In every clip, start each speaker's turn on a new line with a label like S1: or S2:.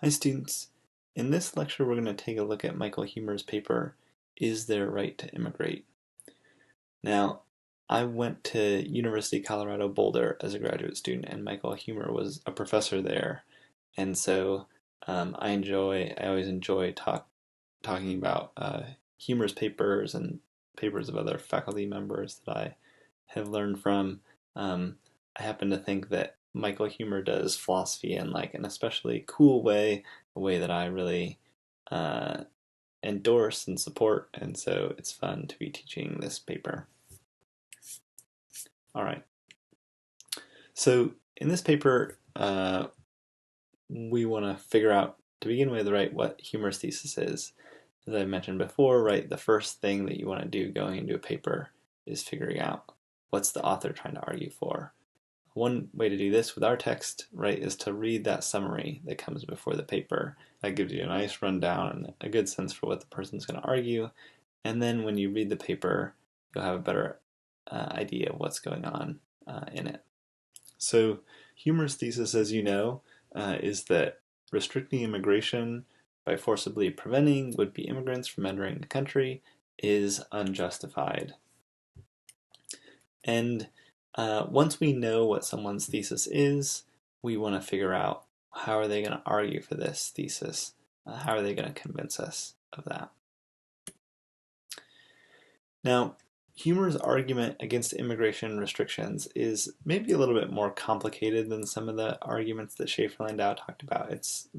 S1: Hi students. In this lecture we're going to take a look at Michael Huemer's paper, Is There a Right to Immigrate? Now, I went to University of Colorado Boulder as a graduate student, and Michael Huemer was a professor there, and so I always enjoy talking about Huemer's papers and papers of other faculty members that I have learned from. I happen to think that Michael Huemer does philosophy in like an especially cool way, a way that I really uh, endorse and support, and so it's fun to be teaching this paper. All right. So in this paper, we want to figure out, to begin with, right, what Huemer's thesis is. As I mentioned before, right, the first thing that you want to do going into a paper is figuring out what's the author trying to argue for. One way to do this with our text, right, is to read that summary that comes before the paper. That gives you a nice rundown and a good sense for what the person's going to argue. And then when you read the paper, you'll have a better idea of what's going on in it. So Huemer's thesis, as you know, is that restricting immigration by forcibly preventing would-be immigrants from entering the country is unjustified. And once we know what someone's thesis is, we want to figure out how are they going to argue for this thesis? How are they going to convince us of that? Now, Huemer's argument against immigration restrictions is maybe a little bit more complicated than some of the arguments that Schaefer Landau talked about. It's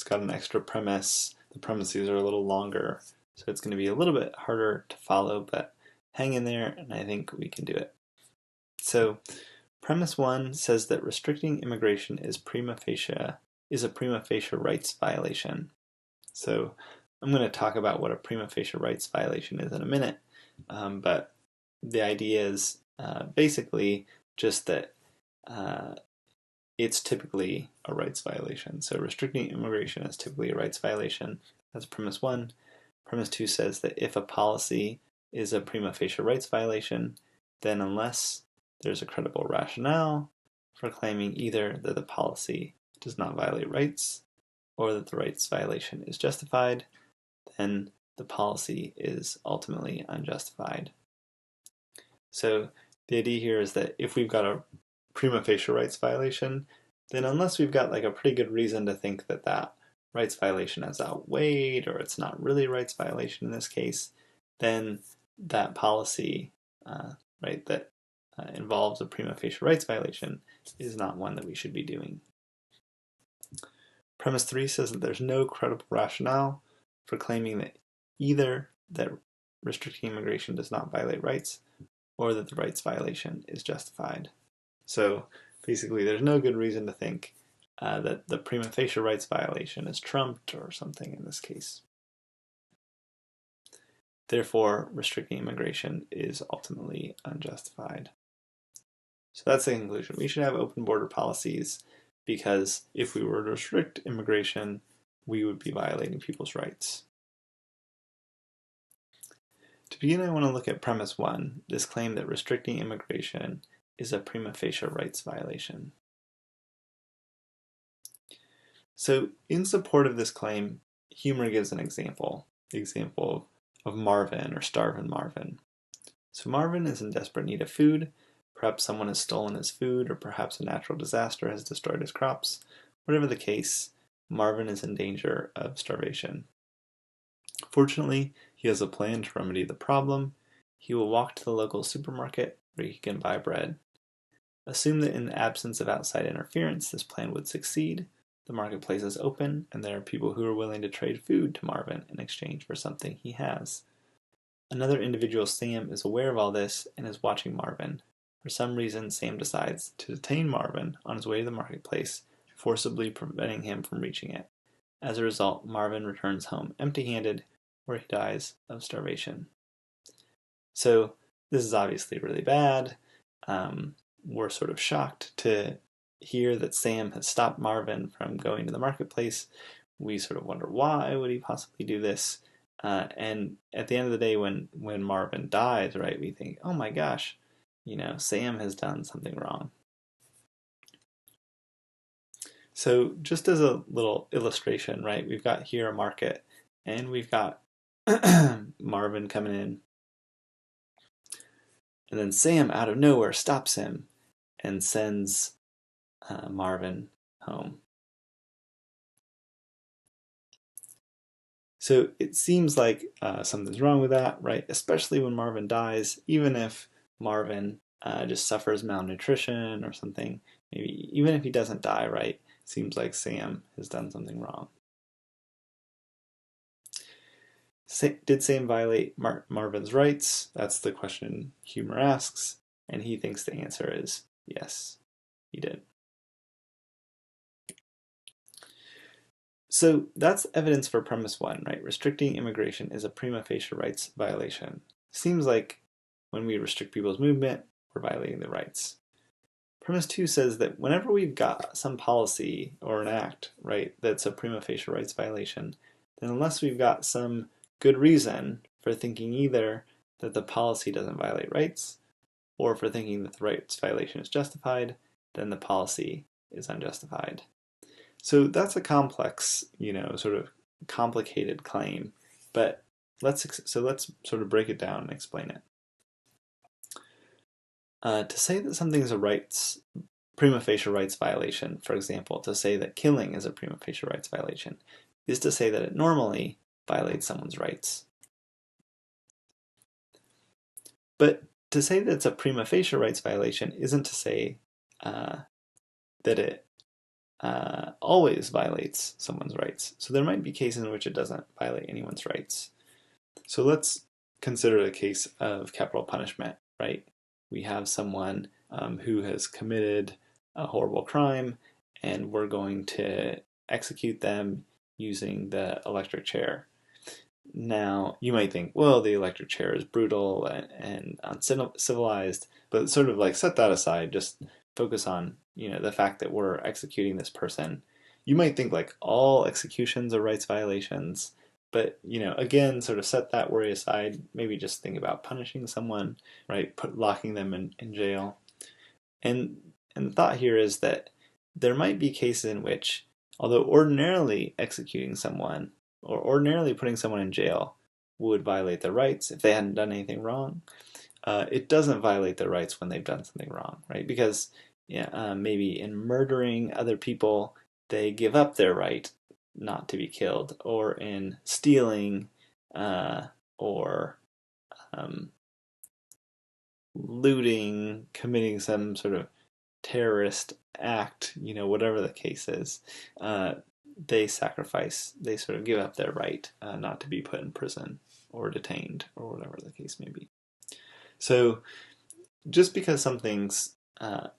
S1: got an extra premise. The premises are a little longer, so it's going to be a little bit harder to follow, but hang in there, and I think we can do it. So, premise 1 says that restricting immigration is a prima facie rights violation. So, I'm going to talk about what a prima facie rights violation is in a minute, but the idea is basically just that it's typically a rights violation. So, restricting immigration is typically a rights violation. That's premise 1. Premise 2 says that if a policy is a prima facie rights violation, then unless there's a credible rationale for claiming either that the policy does not violate rights or that the rights violation is justified, then the policy is ultimately unjustified. So the idea here is that if we've got a prima facie rights violation, then unless we've got like a pretty good reason to think that that rights violation has outweighed, or it's not really a rights violation in this case, then that policy, that involves a prima facie rights violation is not one that we should be doing. Premise 3 says that there's no credible rationale for claiming that either that restricting immigration does not violate rights or that the rights violation is justified. So basically there's no good reason to think that the prima facie rights violation is trumped or something in this case. Therefore, restricting immigration is ultimately unjustified. So that's the conclusion. We should have open border policies because if we were to restrict immigration, we would be violating people's rights. To begin, I want to look at premise 1, this claim that restricting immigration is a prima facie rights violation. So in support of this claim, Huemer gives an example, the example of Marvin, or Starvin' Marvin. So Marvin is in desperate need of food. Perhaps someone has stolen his food, or perhaps a natural disaster has destroyed his crops. Whatever the case, Marvin is in danger of starvation. Fortunately, he has a plan to remedy the problem. He will walk to the local supermarket where he can buy bread. Assume that in the absence of outside interference, this plan would succeed. The marketplace is open, and there are people who are willing to trade food to Marvin in exchange for something he has. Another individual, Sam, is aware of all this and is watching Marvin. For some reason, Sam decides to detain Marvin on his way to the marketplace, forcibly preventing him from reaching it. As a result, Marvin returns home empty-handed, where he dies of starvation. So this is obviously really bad. We're sort of shocked to hear that Sam has stopped Marvin from going to the marketplace. We sort of wonder why would he possibly do this? And at the end of the day, when Marvin dies, right, we think, oh my gosh, Sam has done something wrong. So just as a little illustration, right, we've got here a market, and we've got Marvin coming in, and then Sam out of nowhere stops him and sends Marvin home. So it seems like something's wrong with that, right? Especially when Marvin dies, even if Marvin just suffers malnutrition or something, maybe even if he doesn't die, right? It seems like Sam has done something wrong. Did Sam violate Marvin's rights? That's the question Huemer asks, and he thinks the answer is yes, he did. So that's evidence for premise one, right? Restricting immigration is a prima facie rights violation. Seems like when we restrict people's movement, we're violating their rights. Premise two says that whenever we've got some policy or an act, right, that's a prima facie rights violation, then unless we've got some good reason for thinking either that the policy doesn't violate rights or for thinking that the rights violation is justified, then the policy is unjustified. So that's a complex, sort of complicated claim, but let's sort of break it down and explain it. To say that something is a prima facie rights violation, for example, to say that killing is a prima facie rights violation, is to say that it normally violates someone's rights. But to say that it's a prima facie rights violation isn't to say that it always violates someone's rights. So there might be cases in which it doesn't violate anyone's rights. So let's consider the case of capital punishment, right? We have someone who has committed a horrible crime, and we're going to execute them using the electric chair. Now, you might think, well, the electric chair is brutal and uncivilized, but sort of like set that aside, just focus on, the fact that we're executing this person. You might think like all executions are rights violations, but, again, sort of set that worry aside, maybe just think about punishing someone, right, locking them in jail. And the thought here is that there might be cases in which, although ordinarily executing someone or ordinarily putting someone in jail would violate their rights if they hadn't done anything wrong, it doesn't violate their rights when they've done something wrong, right? Because maybe in murdering other people, they give up their right not to be killed, or in stealing or looting, committing some sort of terrorist act, whatever the case is, they sort of give up their right not to be put in prison or detained or whatever the case may be. So just because something's an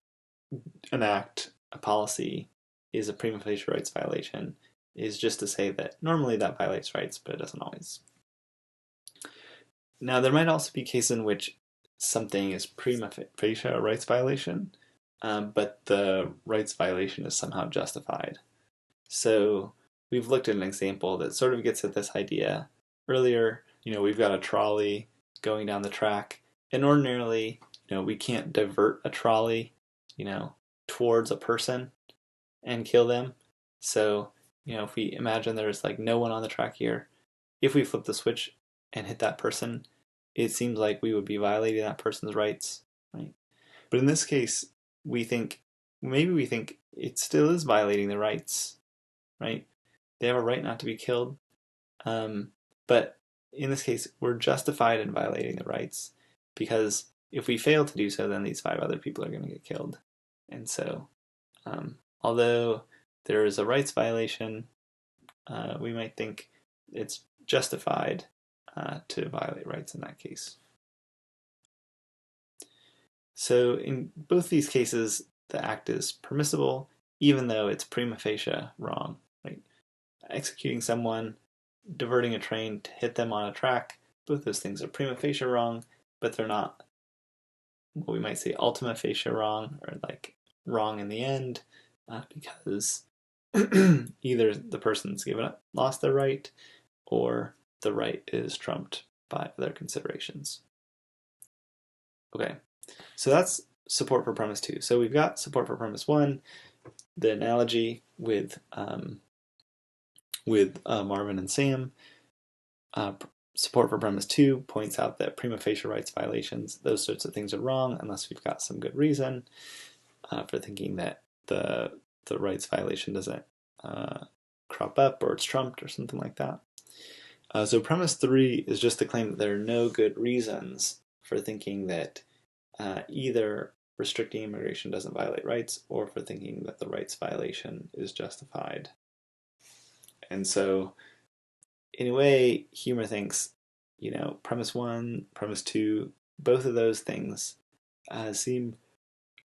S1: act, a policy, is a prima facie rights violation is just to say that normally that violates rights, but it doesn't always. Now, there might also be cases in which something is prima facie a rights violation, but the rights violation is somehow justified. So we've looked at an example that sort of gets at this idea. Earlier, we've got a trolley going down the track, and ordinarily, we can't divert a trolley, towards a person and kill them. So, if we imagine there's like no one on the track here, if we flip the switch and hit that person, it seems like we would be violating that person's rights, right? But in this case, maybe we think it still is violating their rights, right? They have a right not to be killed. But in this case, we're justified in violating the rights, because if we fail to do so, then these 5 other people are going to get killed. And so, although there is a rights violation, we might think it's justified to violate rights in that case. So in both these cases, the act is permissible, even though it's prima facie wrong. Right? Executing someone, diverting a train to hit them on a track, both those things are prima facie wrong, but they're not what we might say ultima facie wrong, or like wrong in the end, because either the person's lost their right, or the right is trumped by other considerations. Okay, so that's support for premise 2. So we've got support for premise 1. the analogy with Marvin and Sam, support for premise 2 points out that prima facie rights violations, those sorts of things are wrong unless we've got some good reason for thinking that the rights violation doesn't crop up or it's trumped or something like that. So premise 3 is just the claim that there are no good reasons for thinking that either restricting immigration doesn't violate rights or for thinking that the rights violation is justified. And so in a way, Huemer thinks, premise 1, premise 2, both of those things seem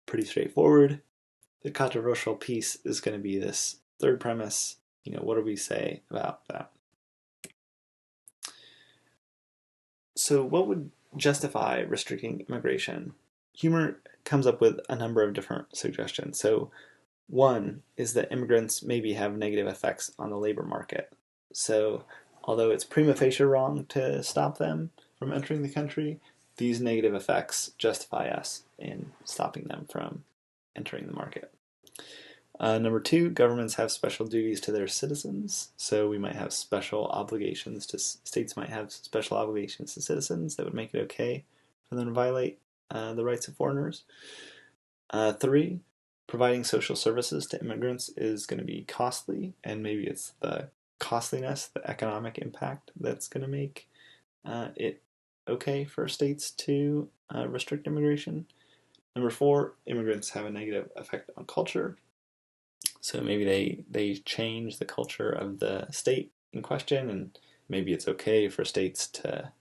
S1: pretty straightforward. The controversial piece is going to be this third premise. What do we say about that? So what would justify restricting immigration? Huemer comes up with a number of different suggestions. So one is that immigrants maybe have negative effects on the labor market. So although it's prima facie wrong to stop them from entering the country, these negative effects justify us in stopping them from entering the market. Number 2, governments have special duties to their citizens. So we might have special obligations to states might have special obligations to citizens that would make it okay for them to violate the rights of foreigners. 3, providing social services to immigrants is going to be costly, and maybe it's the costliness, the economic impact that's going to make it okay for states to restrict immigration. Number 4, immigrants have a negative effect on culture. So maybe they change the culture of the state in question, and maybe it's okay for states to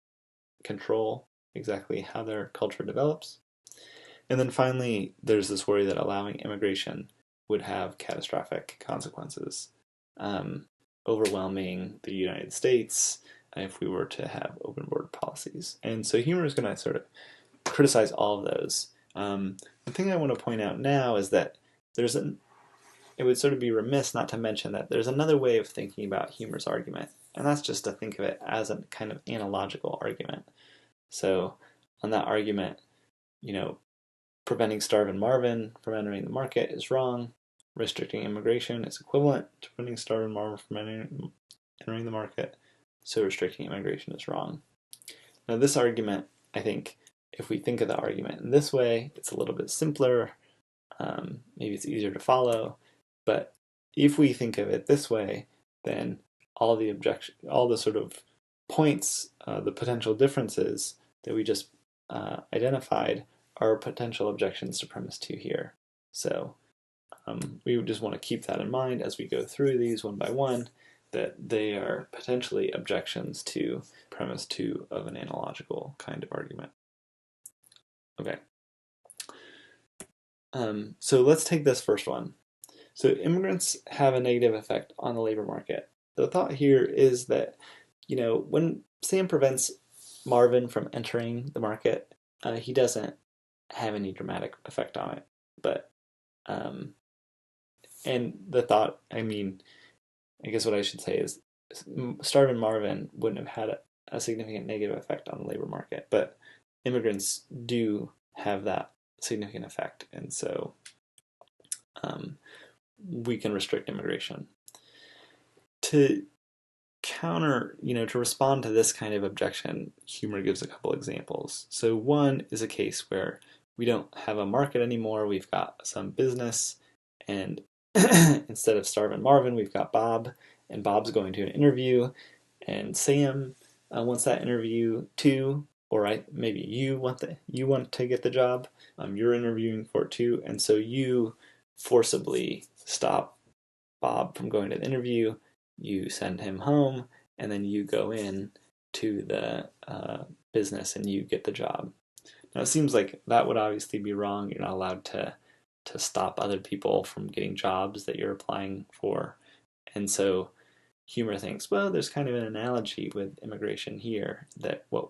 S1: control exactly how their culture develops. And then finally, there's this worry that allowing immigration would have catastrophic consequences, overwhelming the United States if we were to have open border policies. And so Huemer is going to sort of criticize all of those. The thing I want to point out now is that it would sort of be remiss not to mention that there's another way of thinking about Huemer's argument, and that's just to think of it as a kind of analogical argument. So on that argument, preventing Starvin Marvin from entering the market is wrong. Restricting immigration is equivalent to preventing Starvin Marvin from entering the market. So restricting immigration is wrong. Now this argument, I think, if we think of the argument in this way, it's a little bit simpler. Maybe it's easier to follow. But if we think of it this way, then all the sort of points, the potential differences that we just identified are potential objections to premise 2 here. So we would just want to keep that in mind as we go through these one by one, that they are potentially objections to premise 2 of an analogical kind of argument. Okay. So let's take this first one. So immigrants have a negative effect on the labor market. The thought here is that, when Sam prevents Marvin from entering the market, he doesn't have any dramatic effect on it. But, and the thought, I guess what I should say is Starvin Marvin wouldn't have had a significant negative effect on the labor market, but immigrants do have that significant effect, and so we can restrict immigration. To counter, to respond to this kind of objection, Huemer gives a couple examples. So one is a case where we don't have a market anymore, we've got some business, and instead of Starvin Marvin, we've got Bob, and Bob's going to an interview, and Sam wants that interview too, or maybe you want to get the job, you're interviewing for it too, and so you forcibly stop Bob from going to the interview, you send him home, and then you go in to the business and you get the job. Now it seems like that would obviously be wrong. You're not allowed to stop other people from getting jobs that you're applying for. And so Huemer thinks, well, there's kind of an analogy with immigration here, that what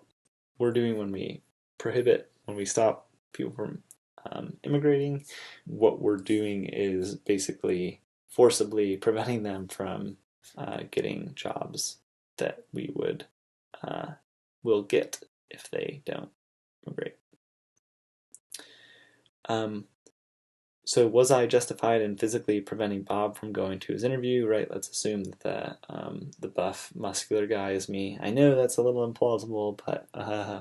S1: we're doing when we stop people from immigrating, what we're doing is basically forcibly preventing them from getting jobs that we will get if they don't immigrate. So was I justified in physically preventing Bob from going to his interview? Right. Let's assume that the buff, muscular guy is me. I know that's a little implausible, but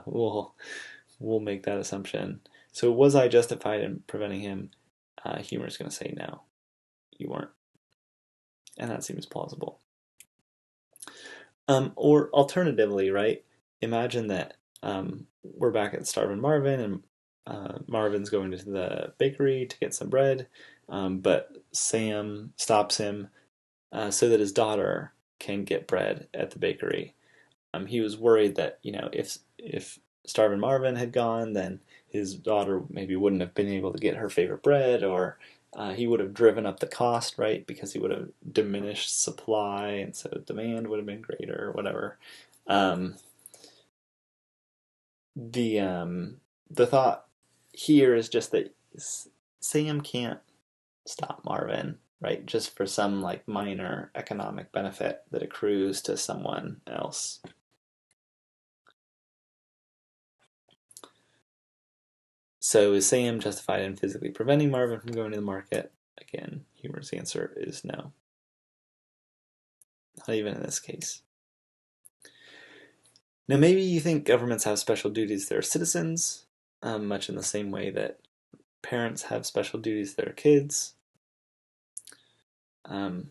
S1: we'll make that assumption. So was I justified in preventing him? Huemer's going to say no, you weren't, and that seems plausible. Or alternatively, right? Imagine that we're back at Starvin' Marvin, and Marvin's going to the bakery to get some bread, but Sam stops him so that his daughter can get bread at the bakery. He was worried that if Starvin' Marvin had gone, then his daughter maybe wouldn't have been able to get her favorite bread, or he would have driven up the cost, right? Because he would have diminished supply, and so demand would have been greater, or whatever. Um, the thought here is just that Sam can't stop Marvin, right? Just for some like minor economic benefit that accrues to someone else. So is Sam justified in physically preventing Marvin from going to the market? Again, Huemer's answer is no. Not even in this case. Now, maybe you think governments have special duties to their citizens, much in the same way that parents have special duties to their kids. Huemer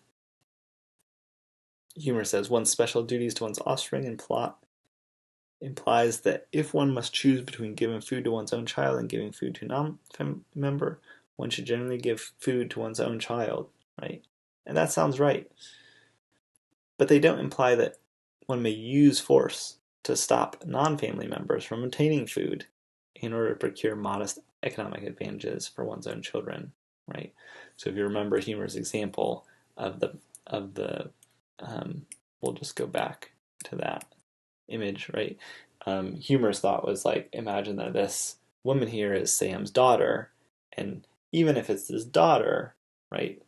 S1: says one's special duties to one's offspring and plot implies that if one must choose between giving food to one's own child and giving food to a non-family member, one should generally give food to one's own child, right? And that sounds right. But they don't imply that one may use force to stop non-family members from obtaining food in order to procure modest economic advantages for one's own children, right? So if you remember Huemer's example of the we'll just go back to that image, right? Huemer's thought was like, imagine that this woman here is Sam's daughter, and even if it's his daughter, right,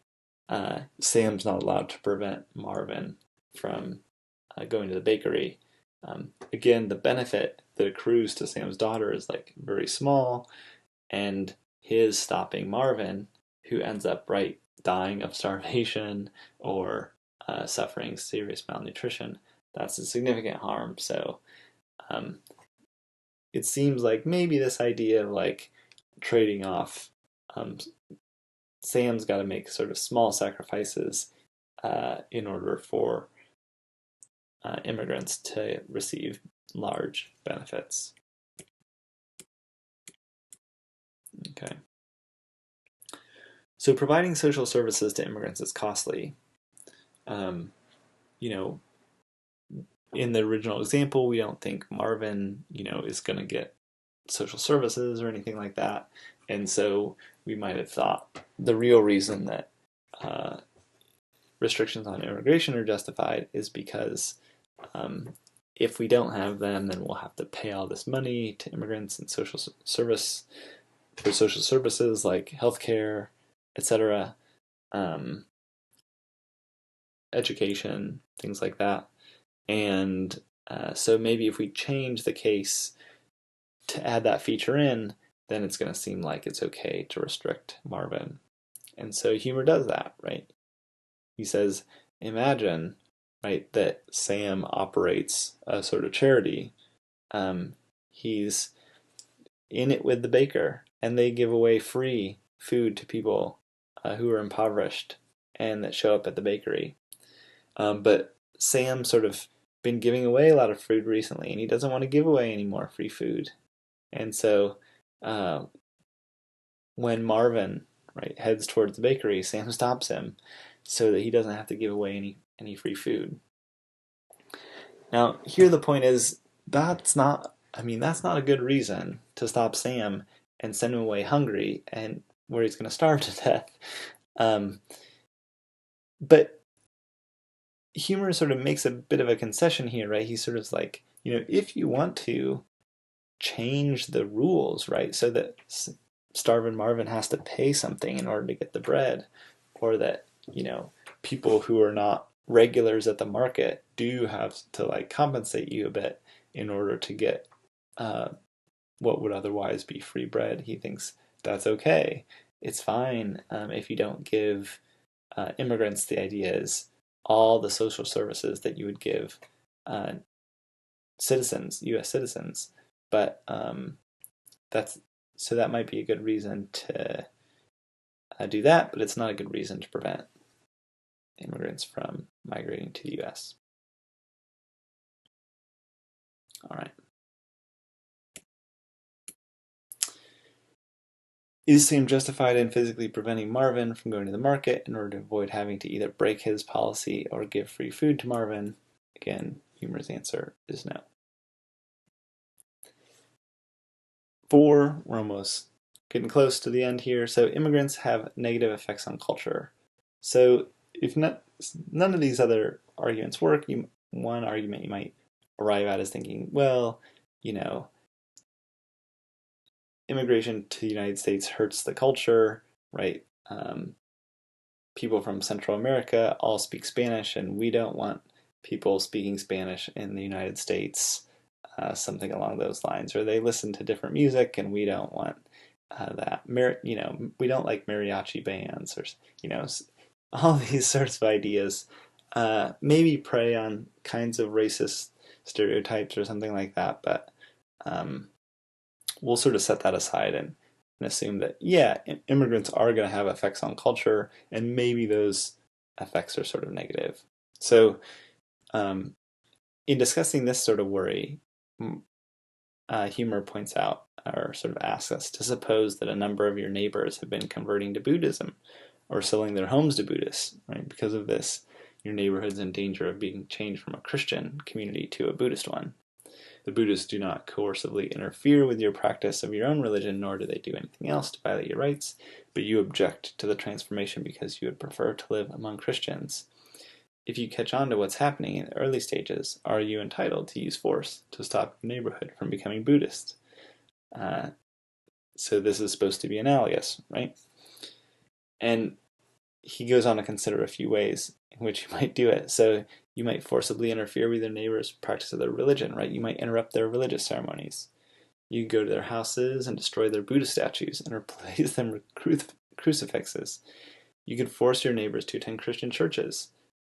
S1: Sam's not allowed to prevent Marvin from going to the bakery. Again, the benefit that accrues to Sam's daughter is like very small, and his stopping Marvin, who ends up right dying of starvation or suffering serious malnutrition, that's a significant harm. So it seems like maybe this idea of like trading off, Sam's got to make sort of small sacrifices in order for immigrants to receive large benefits. Okay. So providing social services to immigrants is costly. You know, in the original example, we don't think Marvin, is going to get social services or anything like that. And so we might have thought the real reason that restrictions on immigration are justified is because if we don't have them, then we'll have to pay all this money to immigrants and social services like healthcare, etc., education, things like that. And so maybe if we change the case to add that feature in, then it's going to seem like it's okay to restrict Marvin. And so Huemer does that, right? He says, imagine, right, that Sam operates a sort of charity. He's in it with the baker, and they give away free food to people who are impoverished and that show up at the bakery. But Sam sort of been giving away a lot of food recently, and he doesn't want to give away any more free food. And so when Marvin heads towards the bakery, Sam stops him so that he doesn't have to give away any free food. Now, here the point is that's not a good reason to stop Sam and send him away hungry and where he's going to starve to death. But Huemer sort of makes a bit of a concession here, right? He's sort of like, if you want to change the rules, right, so that starving Marvin has to pay something in order to get the bread, or that people who are not regulars at the market do have to like compensate you a bit in order to get what would otherwise be free bread. He thinks that's okay. it's fine if you don't give immigrants the ideas, all the social services that you would give uh, citizens, U.S. citizens. But that's so that might be a good reason to do that, but it's not a good reason to prevent immigrants from migrating to the U.S. All right. Is Sam justified in physically preventing Marvin from going to the market in order to avoid having to either break his policy or give free food to Marvin? Again, Huemer's answer is no. 4, we're almost getting close to the end here. So immigrants have negative effects on culture. So if none of these other arguments work, one argument you might arrive at is thinking, well, immigration to the United States hurts the culture, right? People from Central America all speak Spanish, and we don't want people speaking Spanish in the United States, something along those lines. Or they listen to different music, and we don't want that. We don't like mariachi bands, or all these sorts of ideas. Maybe prey on kinds of racist stereotypes or something like that, but we'll sort of set that aside and assume that, yeah, immigrants are going to have effects on culture, and maybe those effects are sort of negative. So in discussing this sort of worry, Huemer points out, or sort of asks us to suppose that a number of your neighbors have been converting to Buddhism or selling their homes to Buddhists, right? Because of this, your neighborhood's in danger of being changed from a Christian community to a Buddhist one. The Buddhists do not coercively interfere with your practice of your own religion, nor do they do anything else to violate your rights, but you object to the transformation because you would prefer to live among Christians. If you catch on to what's happening in the early stages, are you entitled to use force to stop your neighborhood from becoming Buddhist? So this is supposed to be analogous, right? And he goes on to consider a few ways in which you might do it. So you might forcibly interfere with your neighbor's practice of their religion, right? You might interrupt their religious ceremonies. You go to their houses and destroy their Buddha statues and replace them with crucifixes. You could force your neighbors to attend Christian churches,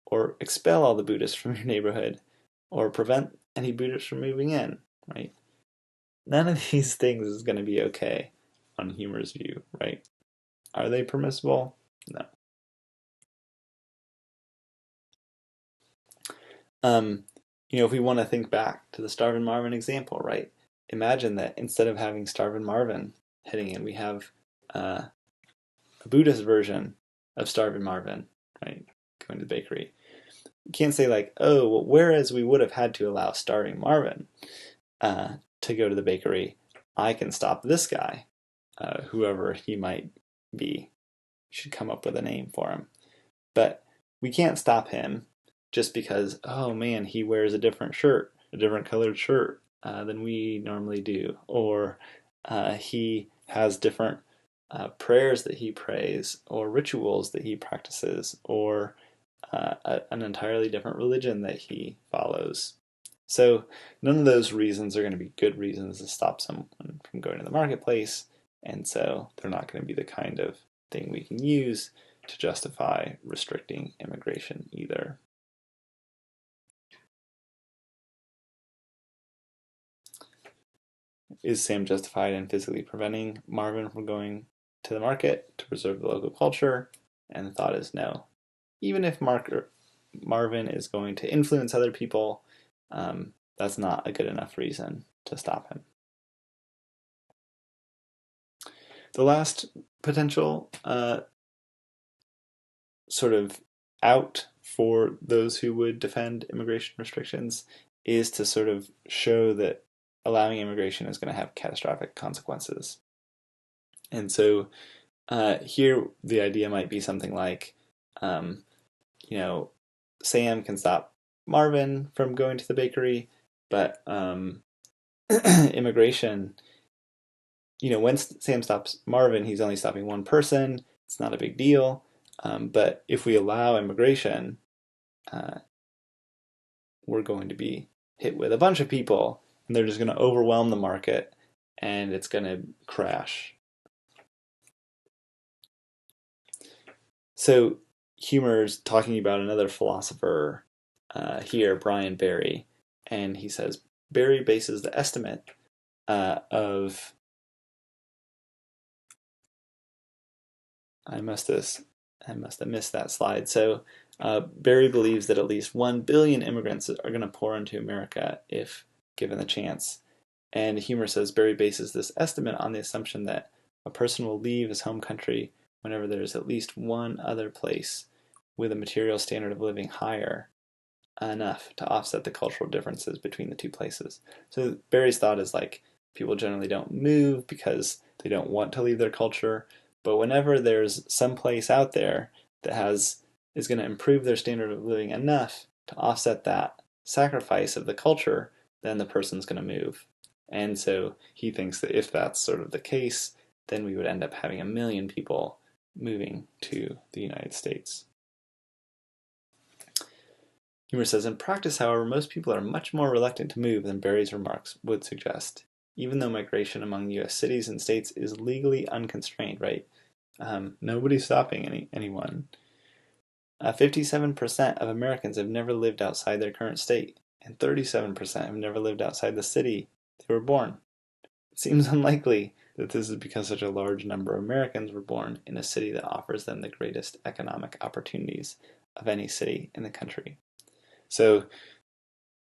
S1: or expel all the Buddhists from your neighborhood, or prevent any Buddhists from moving in, right? None of these things is going to be okay on Huemer's view, right? Are they permissible? No. If we want to think back to the Starvin' Marvin example, right? Imagine that instead of having Starvin' Marvin heading in, we have a Buddhist version of Starvin' Marvin, right? Going to the bakery. You can't say like, oh, well, whereas we would have had to allow Starving Marvin to go to the bakery, I can stop this guy, whoever he might be. Should come up with a name for him. But we can't stop him just because, oh man, he wears a different colored shirt than we normally do, or he has different prayers that he prays, or rituals that he practices, or an entirely different religion that he follows. So none of those reasons are going to be good reasons to stop someone from going to the marketplace, and so they're not going to be the kind of thing we can use to justify restricting immigration either. Is Sam justified in physically preventing Marvin from going to the market to preserve the local culture? And the thought is no. Even if Marvin is going to influence other people, that's not a good enough reason to stop him. The last potential sort of out for those who would defend immigration restrictions is to sort of show that allowing immigration is going to have catastrophic consequences. And so here the idea might be something like, Sam can stop Marvin from going to the bakery, but immigration, when Sam stops Marvin, he's only stopping one person. It's not a big deal. But if we allow immigration, we're going to be hit with a bunch of people, and they're just going to overwhelm the market, and it's going to crash. So Huemer's talking about another philosopher here, Brian Barry, and he says Barry bases the estimate of I must have missed that slide. So Barry believes that at least 1 billion immigrants are going to pour into America if given the chance. And Huemer says Barry bases this estimate on the assumption that a person will leave his home country whenever there's at least one other place with a material standard of living higher enough to offset the cultural differences between the two places. So Barry's thought is like people generally don't move because they don't want to leave their culture, but whenever there's some place out there that is going to improve their standard of living enough to offset that sacrifice of the culture, then the person's going to move. And so he thinks that if that's sort of the case, then we would end up having 1 million people moving to the United States. Huemer says, in practice, however, most people are much more reluctant to move than Barry's remarks would suggest, even though migration among U.S. cities and states is legally unconstrained, right? Nobody's stopping anyone. 57% of Americans have never lived outside their current state, and 37% have never lived outside the city they were born. It seems unlikely that this is because such a large number of Americans were born in a city that offers them the greatest economic opportunities of any city in the country. So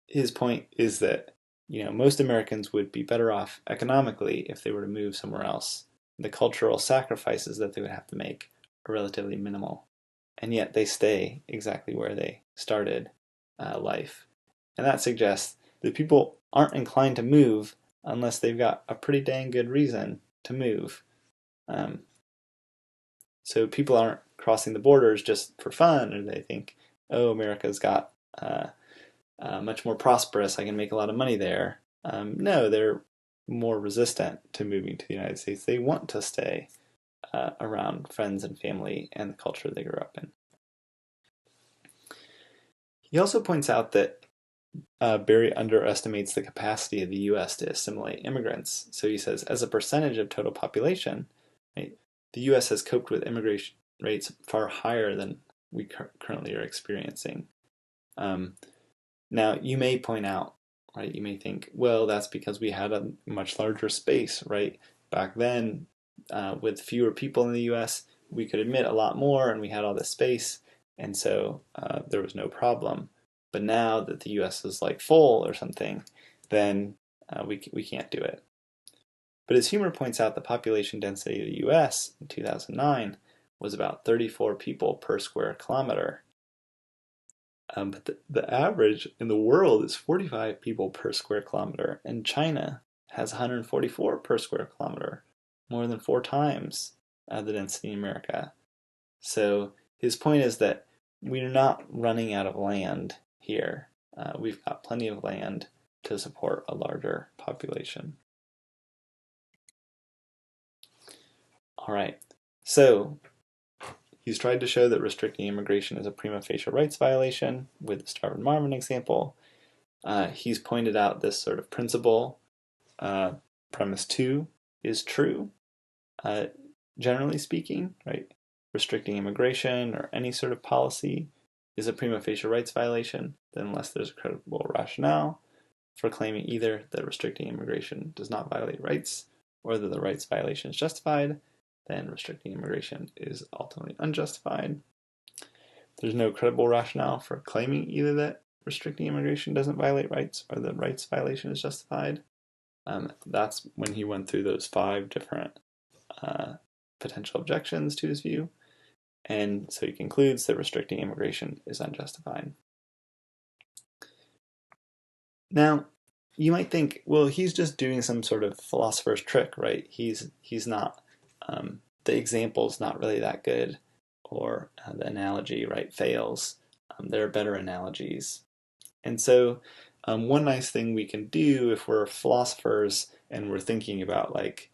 S1: his point is that most Americans would be better off economically if they were to move somewhere else. The cultural sacrifices that they would have to make are relatively minimal, and yet they stay exactly where they started life. And that suggests that people aren't inclined to move unless they've got a pretty dang good reason to move. So people aren't crossing the borders just for fun, or they think, oh, America's got much more prosperous, I can make a lot of money there. No, they're more resistant to moving to the United States. They want to stay around friends and family and the culture they grew up in. He also points out that Barry underestimates the capacity of the U.S. to assimilate immigrants. So he says, as a percentage of total population, right, the U.S. has coped with immigration rates far higher than we currently are experiencing. Now, you may point out, right, you may think, well, that's because we had a much larger space, right? Back then, with fewer people in the U.S., we could admit a lot more and we had all this space, and so there was no problem. But now that the U.S. is like full or something, then we can't do it. But as Huemer points out, the population density of the U.S. in 2009 was about 34 people per square kilometer. But the average in the world is 45 people per square kilometer, and China has 144 per square kilometer, more than 4 times the density in America. So his point is that we're not running out of land here. We've got plenty of land to support a larger population. All right, so he's tried to show that restricting immigration is a prima facie rights violation with the Starvin Marvin example. He's pointed out this sort of principle. Premise 2 is true, generally speaking, right? Restricting immigration or any sort of policy is a prima facie rights violation, then unless there's a credible rationale for claiming either that restricting immigration does not violate rights or that the rights violation is justified, then restricting immigration is ultimately unjustified. There's no credible rationale for claiming either that restricting immigration doesn't violate rights or the rights violation is justified. That's when he went through those 5 different potential objections to his view, and so he concludes that restricting immigration is unjustified. Now, you might think, well, he's just doing some sort of philosopher's trick, right? He's not, the example's not really that good, or the analogy, right, fails. There are better analogies. And so one nice thing we can do if we're philosophers and we're thinking about like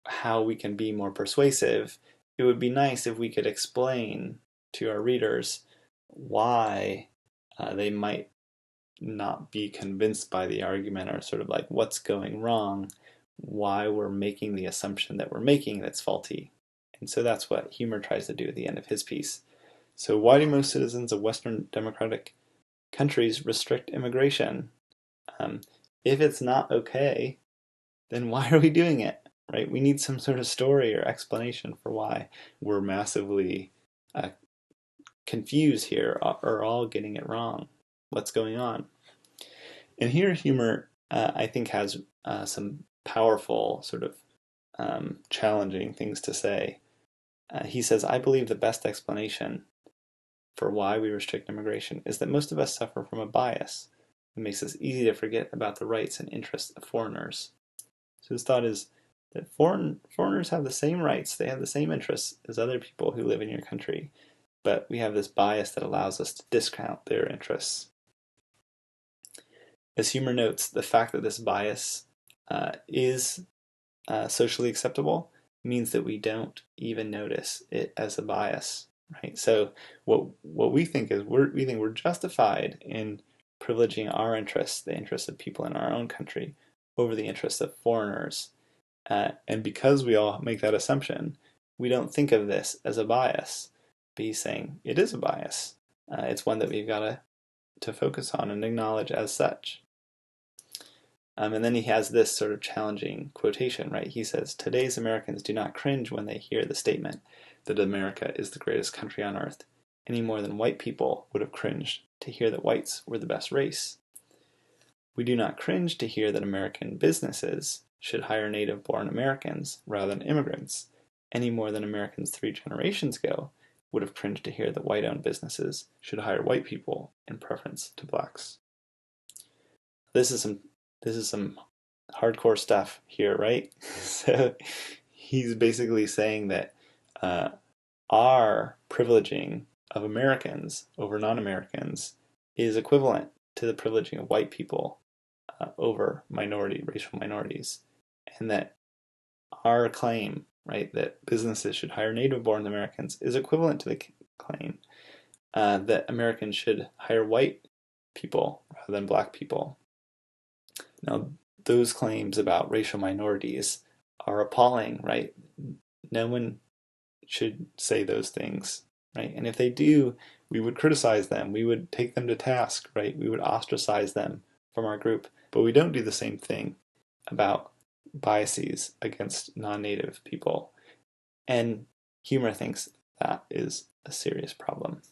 S1: how we can be more persuasive, it would be nice if we could explain to our readers why they might not be convinced by the argument, or sort of like what's going wrong, why we're making the assumption that we're making that's faulty. And so that's what Huemer tries to do at the end of his piece. So why do most citizens of Western democratic countries restrict immigration? If it's not okay, then why are we doing it? Right? We need some sort of story or explanation for why we're massively confused here or all getting it wrong. What's going on? And here Huemer, I think, has some powerful sort of challenging things to say. He says, I believe the best explanation for why we restrict immigration is that most of us suffer from a bias that makes it easy to forget about the rights and interests of foreigners. So his thought is that foreigners have the same rights, they have the same interests as other people who live in your country, but we have this bias that allows us to discount their interests. As Huemer notes, the fact that this bias is socially acceptable means that we don't even notice it as a bias, right? So what we think is we think we're justified in privileging our interests, the interests of people in our own country, over the interests of foreigners. And because we all make that assumption, we don't think of this as a bias. But he's saying it is a bias. It's one that we've got to focus on and acknowledge as such. And then he has this sort of challenging quotation, right? He says, today's Americans do not cringe when they hear the statement that America is the greatest country on earth, any more than white people would have cringed to hear that whites were the best race. We do not cringe to hear that American businesses should hire native-born Americans rather than immigrants, any more than Americans 3 generations ago would have cringed to hear that white-owned businesses should hire white people in preference to blacks. This is some hardcore stuff here, right? So he's basically saying that our privileging of Americans over non-Americans is equivalent to the privileging of white people over racial minorities, and that our claim, right, that businesses should hire native-born Americans is equivalent to the claim that Americans should hire white people rather than black people. Now, those claims about racial minorities are appalling, right? No one should say those things, right? And if they do, we would criticize them. We would take them to task, right? We would ostracize them from our group. But we don't do the same thing about biases against non-native people. And Huemer thinks that is a serious problem.